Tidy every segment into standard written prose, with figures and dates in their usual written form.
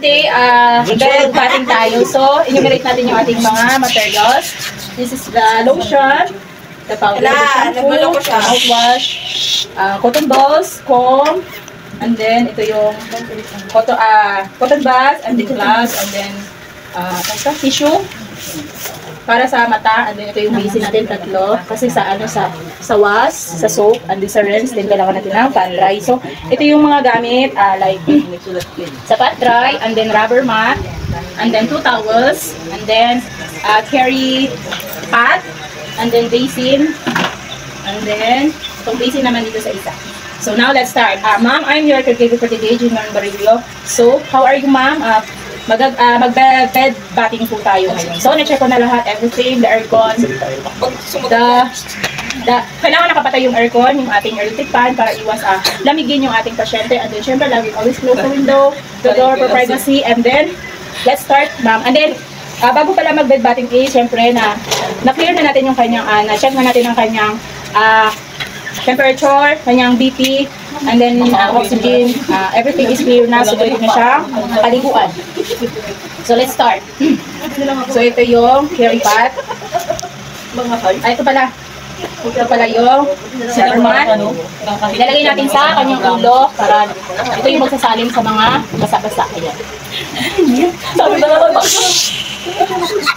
Today, bed batting tayo. So, enumerate natin yung ating mga materials. This is the lotion, the powder, the shampoo, mouthwash, cotton balls, comb, and then ito yung cotton buds, and the gloves, and then tissue para sa mata, and then ito yung basin natin, tatlo. Kasi sa wash, sa soap, and then sa rinse, din kailangan natin ng pan dry. So, ito yung mga gamit, like sa pan dry, and then rubber mat, and then 2 towels, and then carry pot, and then basin, and then itong basin naman dito sa isa. So, now let's start. Ma'am, I'm your caregiver for today, Junior Barillo. So, how are you, ma'am? Mag-bed batting po tayo ngayon. So, na-check ko na lahat, everything, the aircon, kailangan nakapatay yung aircon, yung ating electric fan para iwas lamigin yung ating pasyente. And then, syempre, lagi always close the window, the door for privacy. And then, let's start, ma'am. And then, bago pala mag-bed batting syempre, na-clear na natin yung kanyang, na-check na natin ang kanyang temperature, kanyang BP, and then oxygen, everything is clear na, so pwede na siyang paliguan. So, let's start. So, ito yung carry pot. Ito pala. Ito pala yung rubber mat. Ilalagay natin sa kanyang ulo para ito yung magsasalim sa mga basa-basa. Ayan. Sabi ba naman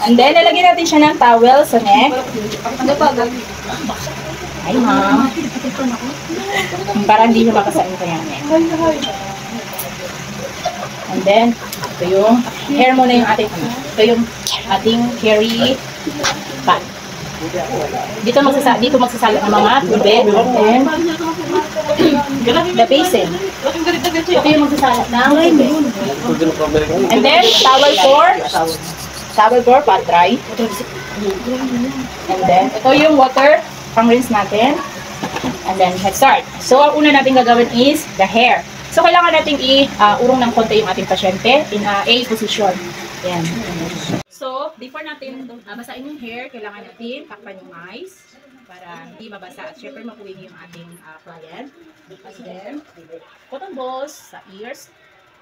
and then, lalagyan natin siya ng towel sa neck. Ay, ma'am. Para hindi nyo makasain ko yan. And then, ito yung hair muna yung ating, ito yung ating carry pot. Dito magsasala ng mga tubig. And the basin. Ito yung magsasala ng tubig. And then, towel for pot dry. And then, ito yung water pang-rinse natin. And then, let's start. So, ang una natin gagawin is the hair. So, kailangan natin urong ng konti yung ating pasyente in A position. Ayan. So, before natin basahin yung hair, kailangan natin takpan yung eyes para hindi mabasa. At syempre, makuwing yung ating client. And then, cotton balls sa ears.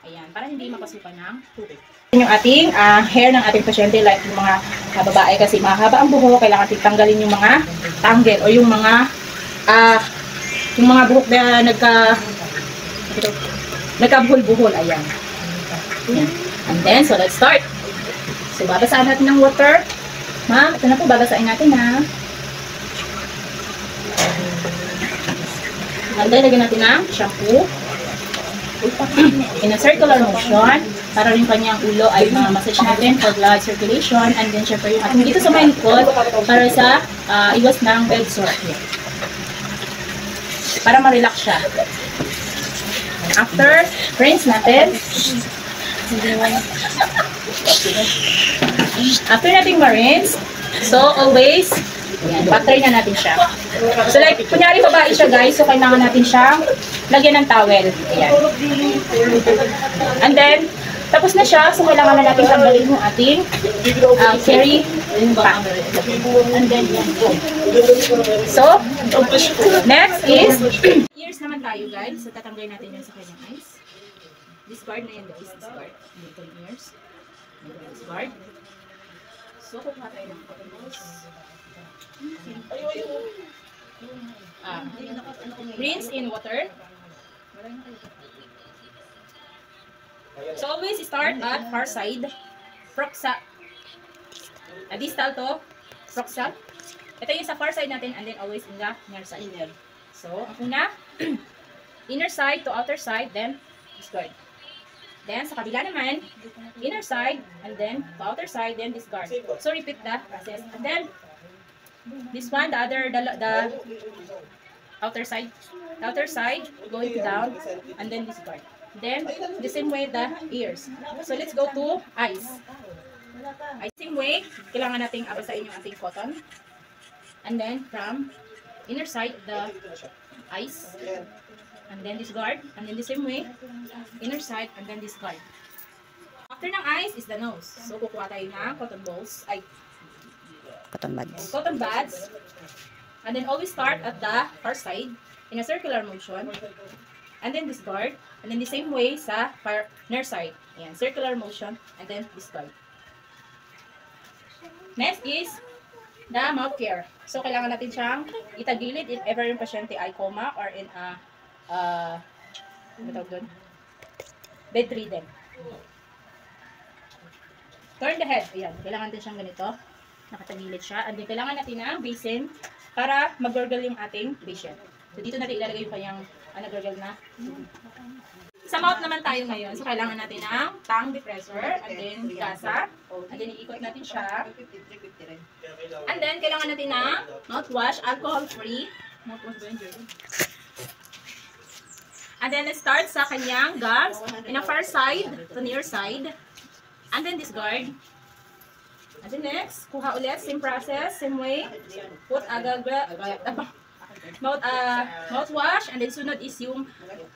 Ayan, para hindi mapasukan ng tubig. Yung ating hair ng ating pasyente, like yung mga babae kasi mahaba ang buhok, kailangan tanggalin yung mga tangle o yung mga buhok na nagkabuhol-buhol. Ayan. And then, so let's start. So, babasahin natin ng water. Ma'am, ito na po, babasahin natin ha. And then, lagyan natin ng shampoo. In a circular motion, para rin kanyang ulo ay massage natin for blood circulation. And then, syempre, yung ating dito sa may likod, para sa iwas ng bed sore. Para ma-relax siya. After, rinse natin. After nating ma-rinse, so always, patry na natin siya. So like, kunyari babae siya guys, so kailangan natin siyang lagyan ng towel. Ayan. And then, tapos na siya, so kailangan na natin tanggalin yung ating carry pack. And then, so, next is, ears naman tayo guys. So, tatanggalin natin yun sa kanyang eyes. Discard na yan guys, discard. Ito yung ears. Discard. So, kukuha tayo ng cotton balls. Rinse in water. So, always start at far side. Proxa. Distal to. Proxa. Ito yung sa far side natin and then always in the near side. So, ang una, inner side to outer side, then discard. Then, sa kabila naman, inner side, and then to outer side, then discard. So, repeat that process. And then, this one, the outer side, going down, and then discard. Then, the same way, the ears. So, let's go to eyes. Same way, kailangan nating basahin yung ating cotton. And then, from inner side, the eyes. And then discard. And then the same way, inner side, and then discard. After ng eyes is the nose. So, kukuha tayo ng cotton balls. Cotton buds. And then always start at the far side in a circular motion. And then discard. And then the same way sa partner side. Ayan, circular motion. And then discard. Next is the mouth care. So, kailangan natin siyang itagilid if ever yung pasyente ay coma or in a ano tawag doon? Bedridden. Turn the head. Ayan, kailangan din siyang ganito. Nakatagilid siya. And then, kailangan natin ng basin para mag-gurgle yung ating patient. So, dito natin ilalagay yung kanyang gurgle na. Sa mouth naman tayo ngayon. So, kailangan natin ng tongue depressor. And then, gasa. And then, iikot natin siya. And then, kailangan natin ng mouthwash. Alcohol-free. Mouthwash ba yun, Jerry? And then, let's start sa kanyang gums. In a far side to near side. And then, discard. And then, next, kuha ulit. Same process. Same way. Put mouthwash. And then, sunod is yung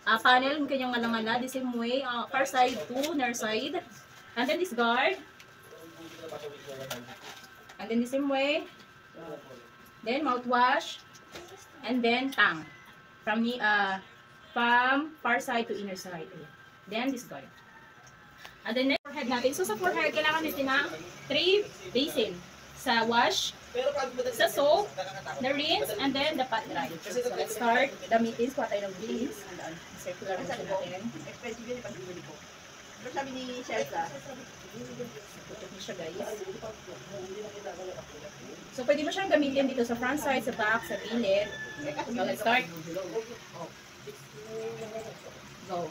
panel, yung kanyang ngala-ngala. The same way. Far side to near side. And then, discard. And then, the same way. Then, mouthwash. And then, tongue. From far side to inner side. Then, discard. And then, next, forehead natin. So, sa forehead, kailangan natin ng 3 basin. Sa wash, sa soap, the rinse, and then the pat dry. So, let's start. The mittens, kuha tayo ng beans. Circular motion natin. Pero sabi ni Shelsa, Putok niya siya, guys. So, pwede mo siyang gamitin dito sa front side, sa back, sa gilid. So, let's start. Go.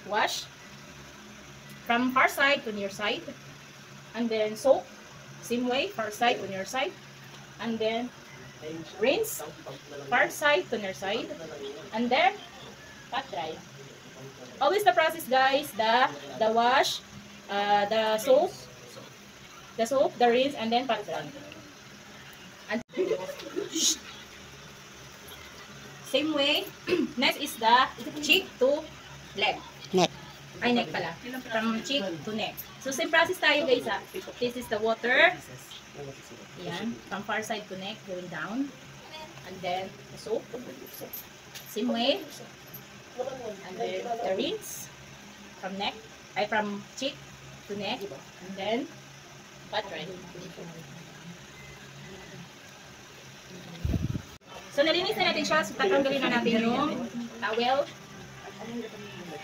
Wash. From far side to near side. And then soap. Same way, far side to near side. And then rinse. Far side to near side. And then pat dry. Always the process, guys. The wash, the soap, the rinse, and then pat dry. And same way. Next is the cheek to leg. neck. Ay, neck pala. From cheek to neck. So, same process tayo, guys, ha. This is the water. Ayan. From far side to neck, going down. And then, the soap. Same way. And then, the rinse. From neck. Ay, from cheek to neck. And then, pat dry. So, nalinis na natin siya. So, tatanggalin na natin yung towel.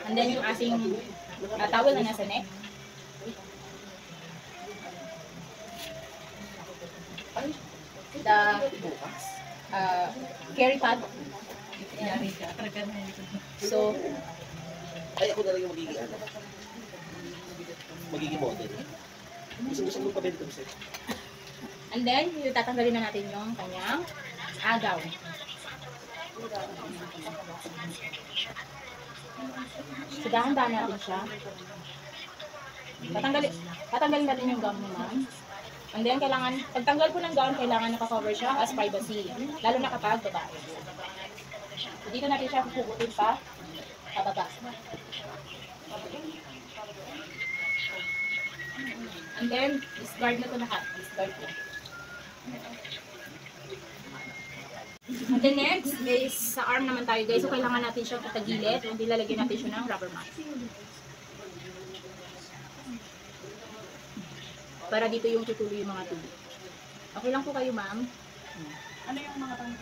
And then, yung ating towel na nasa neck. The carry pad. So, ay ako na lang yung magiging model. Gusto mo pa-bend ko, sir. and then, yung tatanggalin na natin yung kanyang agaw. So, dahan-dahan natin siya. Tatanggalin natin yung gum naman. And then, pagtanggal ko ng gown, kailangan naka-cover siya as privacy. Lalo na kapag babae. So, dito natin siya puputin pa, pababa. And then, discard na ito lahat. Discard ko. And then next is sa arm naman tayo, guys. So, kailangan natin siya patagilid. Hindi lalagyan natin siya ng rubber mat. Para dito yung tutuloy yung mga tubig. Okay lang po kayo, ma'am. Ano yung mga pang...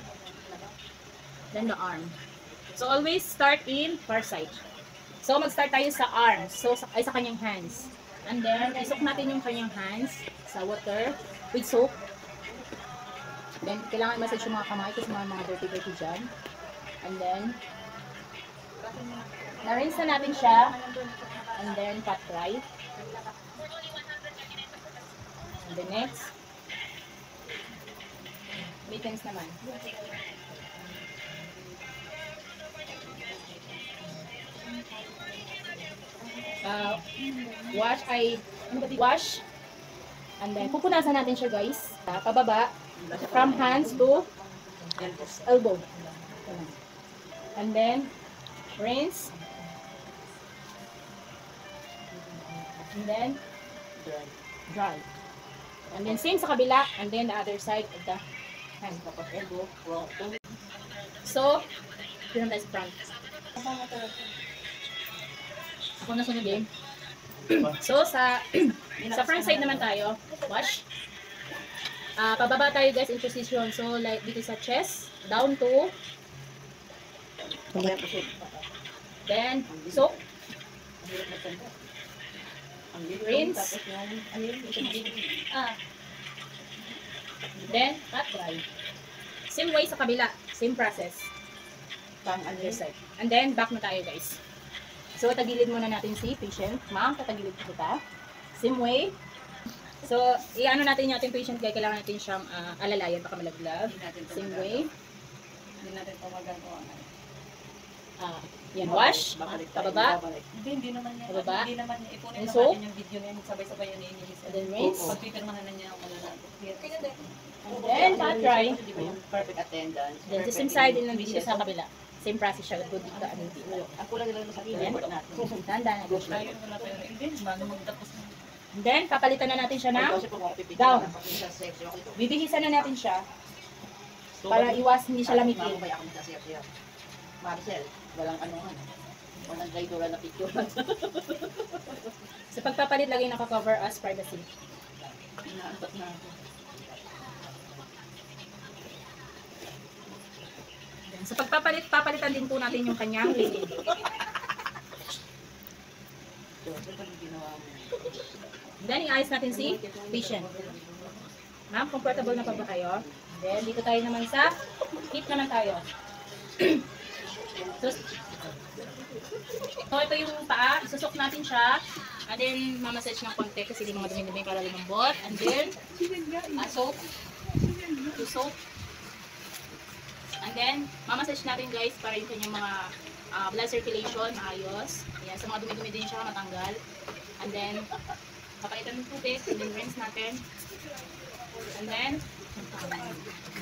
Then the arm. So, always start in far side. So, mag-start tayo sa arms. So, sa kanyang hands. And then, isok natin yung kanyang hands sa water with soap. Then, kailangan i-massage yung mga kamay kasi mga dirty dyan. And then, na-rinse na natin siya. And then, pat dry. And the next, mittens naman. Wash. And then, pupunasan natin siya, guys. Pababa. From hands to elbow. And then, rinse. And then, dry. And then, same sa kabila. And then, the other side of the hand. So, Yun tayo sa front. Ako na sunod din. So, sa front side naman tayo, wash. Pababa tayo guys in position. So, like dito sa chest, down to. Then, soak. Rinse. Then, cut dry. Same way sa kabila. Same process. Pang other side. And then, back na tayo guys. So, tagilid muna natin si patient. Ma'am, tatagilid ko kita. Same way. So, i-ano natin yung ating patient kaya kailangan natin siyang alalayan baka malaglag. Same way. Hindi natin ito magagawa. Yan, wash. Pababa. Hindi naman niya. Pababa. Hindi naman niya. Ipunin And naman soap. natin yung video niya. Sabay-sabay yun iniinis. And then rinse. Pagpipirmahan na niya ang malalago. And then, cut dry. Perfect attendance. Then, the same side din lang dito sa kabila. Same process siya. Good dito. Ano dito. Ang kulang nila sa report natin. Tanda na dito. Ayun, wala pa yun. Hindi, bago magtapos na. And then, papalitan na natin siya ng down. Bibihisan na natin siya para iwas hindi siya lamitin. Marcel, walang anuhan. Walang gaydura na picture. Sa pagpapalit, lagi naka-cover as privacy. Inaantot na ako. Then, sa pagpapalit, papalitan din po natin yung kanyang linen. Then, i-ayos natin si patient. Ma'am, comfortable na pa ba kayo? Then, dito tayo naman sa hip naman tayo. So, ito yung paa. Isusok natin siya. And then, mamassage ng konti kasi di mga dumi-dumi para lumambot. And then, soap. Soap. And then, mamassage natin guys para yung kanyang mga blood circulation maayos. Ayan, sa mga dumi-dumi din siya matanggal. And then, papalitan ng tubig. And then, rinse natin. And then,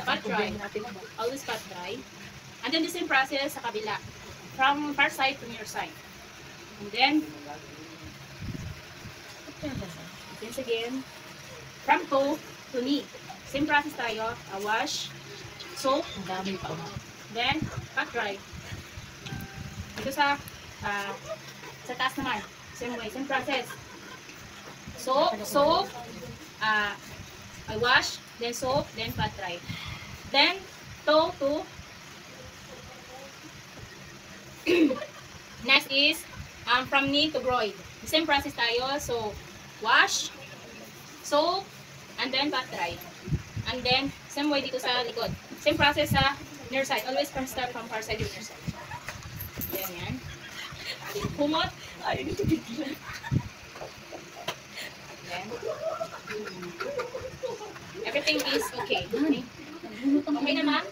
pat dry. Always pat dry. And then, the same process sa kabila. From far side to near side. And then, once again, from toe to knee. Same process tayo. Wash, soap, then pat dry. Dito sa taas naman. Same way, same process. Soap, I wash, then soap, then pat dry. Then, toe to next is from knee to groin. The same process tayo. So, wash, soap, and then pat dry. And then, same way dito sa likod. Same process sa near side. Always start from far side to near side. Yan. Kumot. Then, everything is okay. Okay na, ma'am?